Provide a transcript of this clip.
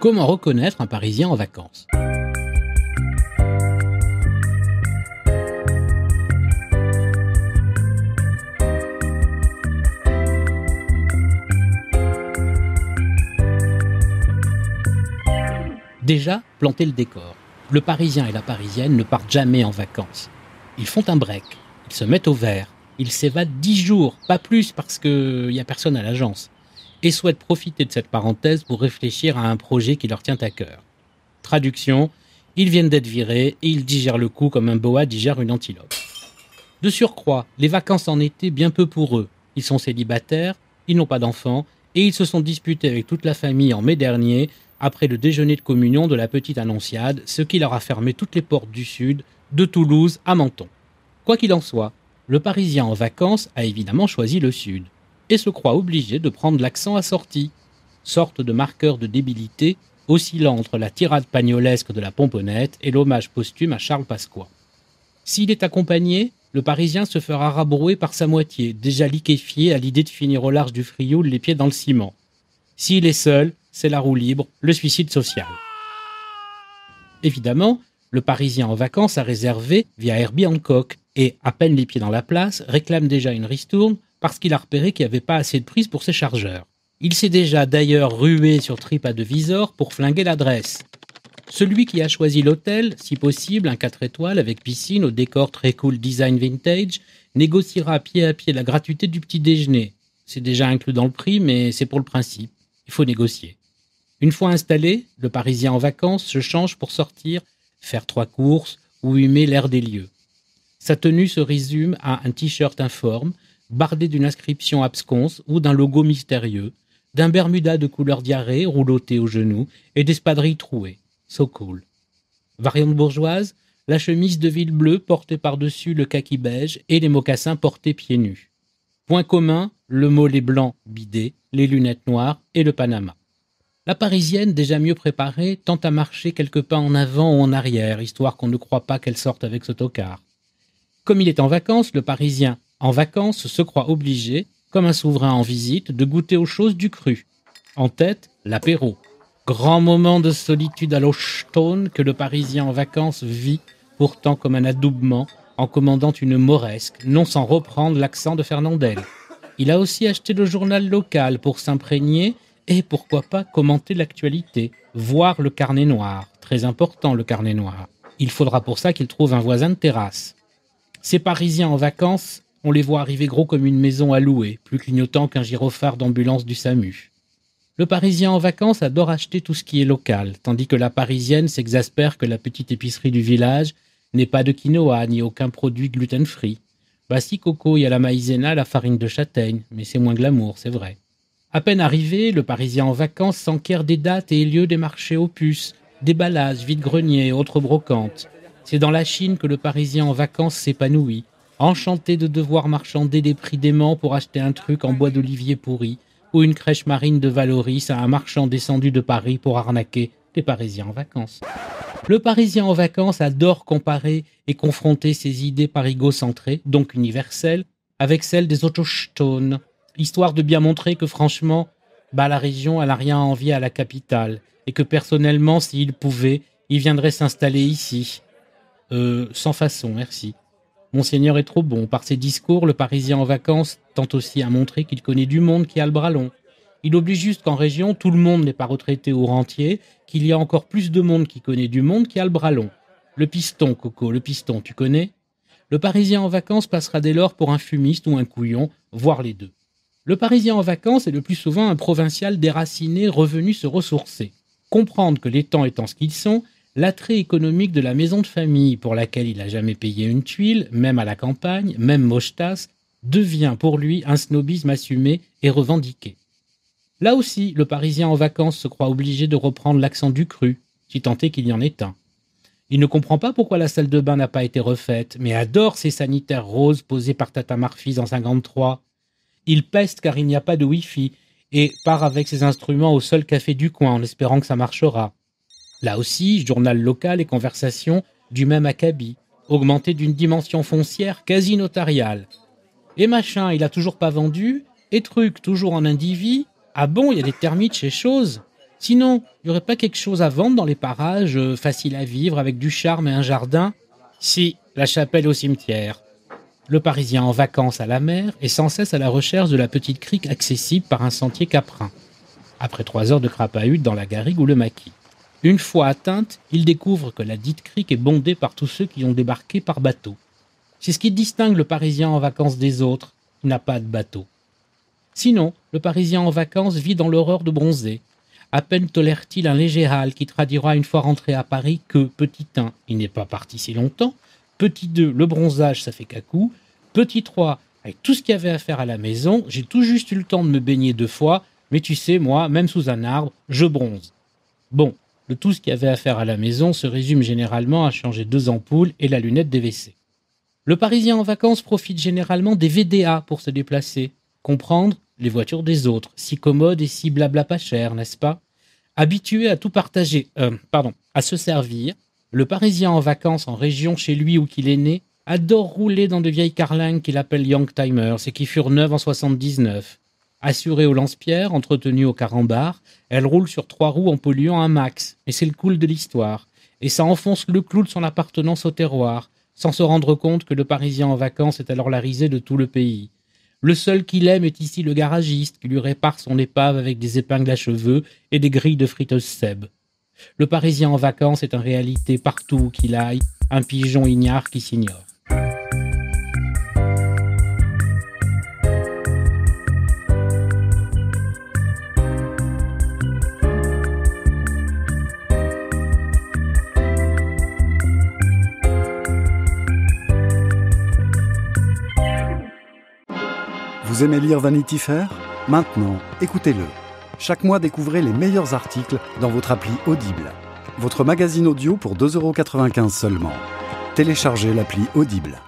Comment reconnaître un Parisien en vacances ? Déjà, planter le décor. Le Parisien et la Parisienne ne partent jamais en vacances. Ils font un break, ils se mettent au vert, ils s'évadent 10 jours, pas plus parce qu'il n'y a personne à l'agence, et souhaitent profiter de cette parenthèse pour réfléchir à un projet qui leur tient à cœur. Traduction, ils viennent d'être virés et ils digèrent le coup comme un boa digère une antilope. De surcroît, les vacances en été, bien peu pour eux. Ils sont célibataires, ils n'ont pas d'enfants, et ils se sont disputés avec toute la famille en mai dernier, après le déjeuner de communion de la petite Annonciade, ce qui leur a fermé toutes les portes du sud, de Toulouse à Menton. Quoi qu'il en soit, le Parisien en vacances a évidemment choisi le sud, et se croit obligé de prendre l'accent assorti, sorte de marqueur de débilité, oscillant entre la tirade pagnolesque de la pomponnette et l'hommage posthume à Charles Pasqua. S'il est accompagné, le Parisien se fera rabrouer par sa moitié, déjà liquéfié à l'idée de finir au large du Frioul les pieds dans le ciment. S'il est seul, c'est la roue libre, le suicide social. Évidemment, le Parisien en vacances a réservé via Herbie Hancock et, à peine les pieds dans la place, réclame déjà une ristourne parce qu'il a repéré qu'il n'y avait pas assez de prise pour ses chargeurs. Il s'est déjà d'ailleurs rué sur TripAdvisor pour flinguer l'adresse. Celui qui a choisi l'hôtel, si possible un 4 étoiles avec piscine au décor très cool design vintage, négociera pied à pied la gratuité du petit déjeuner. C'est déjà inclus dans le prix, mais c'est pour le principe. Il faut négocier. Une fois installé, le Parisien en vacances se change pour sortir, faire 3 courses ou humer l'air des lieux. Sa tenue se résume à un t-shirt informe, bardé d'une inscription absconse ou d'un logo mystérieux, d'un bermuda de couleur diarrhée rouloté aux genoux et d'espadrilles trouées. So cool. Variante bourgeoise, la chemise de ville bleue portée par-dessus le kaki beige et les mocassins portés pieds nus. Point commun, le mollet blanc bidé, les lunettes noires et le panama. La Parisienne, déjà mieux préparée, tente à marcher quelques pas en avant ou en arrière, histoire qu'on ne croit pas qu'elle sorte avec ce tocard. Comme il est en vacances, le Parisien, en vacances, se croit obligé, comme un souverain en visite, de goûter aux choses du cru. En tête, l'apéro. Grand moment de solitude à l'Auchstone que le Parisien en vacances vit, pourtant comme un adoubement, en commandant une mauresque, non sans reprendre l'accent de Fernandel. Il a aussi acheté le journal local pour s'imprégner et pourquoi pas commenter l'actualité, voir le carnet noir. Très important le carnet noir. Il faudra pour ça qu'il trouve un voisin de terrasse. Ces Parisiens en vacances, on les voit arriver gros comme une maison à louer, plus clignotant qu'un gyrophare d'ambulance du SAMU. Le Parisien en vacances adore acheter tout ce qui est local, tandis que la Parisienne s'exaspère que la petite épicerie du village n'ait pas de quinoa ni aucun produit gluten-free. Bah si Coco, il y a la maïzena, la farine de châtaigne, mais c'est moins glamour, c'est vrai. À peine arrivé, le Parisien en vacances s'enquiert des dates et lieux des marchés aux puces, déballages, vide-greniers et autres brocantes. C'est dans la Chine que le Parisien en vacances s'épanouit, enchanté de devoir marchander des prix déments pour acheter un truc en bois d'olivier pourri, ou une crèche marine de Valoris à un marchand descendu de Paris pour arnaquer les Parisiens en vacances. Le Parisien en vacances adore comparer et confronter ses idées parigo-centrées, donc universelles, avec celles des autochtones, histoire de bien montrer que franchement, la région elle n'a rien à envier à la capitale, et que personnellement, s'il pouvait, il viendrait s'installer ici. Sans façon, merci. Monseigneur est trop bon. Par ses discours, le Parisien en vacances tente aussi à montrer qu'il connaît du monde qui a le bras long. Il oblige juste qu'en région, tout le monde n'est pas retraité ou rentier, qu'il y a encore plus de monde qui connaît du monde qui a le bras long. Le piston, Coco, le piston, tu connais ? Le Parisien en vacances passera dès lors pour un fumiste ou un couillon, voire les deux. Le Parisien en vacances est le plus souvent un provincial déraciné revenu se ressourcer. Comprendre que les temps étant ce qu'ils sont, l'attrait économique de la maison de famille, pour laquelle il n'a jamais payé une tuile, même à la campagne, même mochetas, devient pour lui un snobisme assumé et revendiqué. Là aussi, le Parisien en vacances se croit obligé de reprendre l'accent du cru, si tant est qu'il y en ait un. Il ne comprend pas pourquoi la salle de bain n'a pas été refaite, mais adore ces sanitaires roses posés par Tata Marfise en 53. Il peste car il n'y a pas de Wi-Fi et part avec ses instruments au seul café du coin en espérant que ça marchera. Là aussi, journal local et conversation du même acabit, augmenté d'une dimension foncière quasi notariale. Et machin, il a toujours pas vendu, et truc toujours en indivi. Ah bon, il y a des termites chez Chose. Sinon, il n'y aurait pas quelque chose à vendre dans les parages, facile à vivre, avec du charme et un jardin? Si, la chapelle au cimetière. Le Parisien en vacances à la mer est sans cesse à la recherche de la petite crique accessible par un sentier caprin. Après 3 heures de crapahute dans la garrigue ou le maquis. Une fois atteinte, il découvre que la dite crique est bondée par tous ceux qui ont débarqué par bateau. C'est ce qui distingue le Parisien en vacances des autres. Il n'a pas de bateau. Sinon, le Parisien en vacances vit dans l'horreur de bronzer. À peine tolère-t-il un léger hâle qui traduira une fois rentré à Paris que, petit 1, il n'est pas parti si longtemps, petit 2, le bronzage ça fait cacou, petit 3, avec tout ce qu'il y avait à faire à la maison, j'ai tout juste eu le temps de me baigner 2 fois, mais tu sais, moi, même sous un arbre, je bronze. Bon, le tout ce qu'il y avait à faire à la maison se résume généralement à changer 2 ampoules et la lunette des WC. Le Parisien en vacances profite généralement des VDA pour se déplacer. Comprendre les voitures des autres, si commodes et si blabla pas cher, n'est-ce pas? Habitué à tout partager, à se servir, le Parisien en vacances en région chez lui où qu'il est né adore rouler dans de vieilles carlingues qu'il appelle Youngtimers et qui furent neuves en 79. Assurée au lance-pierre, entretenue au carambar, elle roule sur 3 roues en polluant un max, et c'est le cool de l'histoire. Et ça enfonce le clou de son appartenance au terroir, sans se rendre compte que le Parisien en vacances est alors la risée de tout le pays. Le seul qu'il aime est ici le garagiste qui lui répare son épave avec des épingles à cheveux et des grilles de friteuse Seb. Le Parisien en vacances est en réalité partout où qu'il aille, un pigeon ignare qui s'ignore. Vous aimez lire Vanity Fair ? Maintenant, écoutez-le. Chaque mois, découvrez les meilleurs articles dans votre appli Audible. Votre magazine audio pour 2,95 € seulement. Téléchargez l'appli Audible.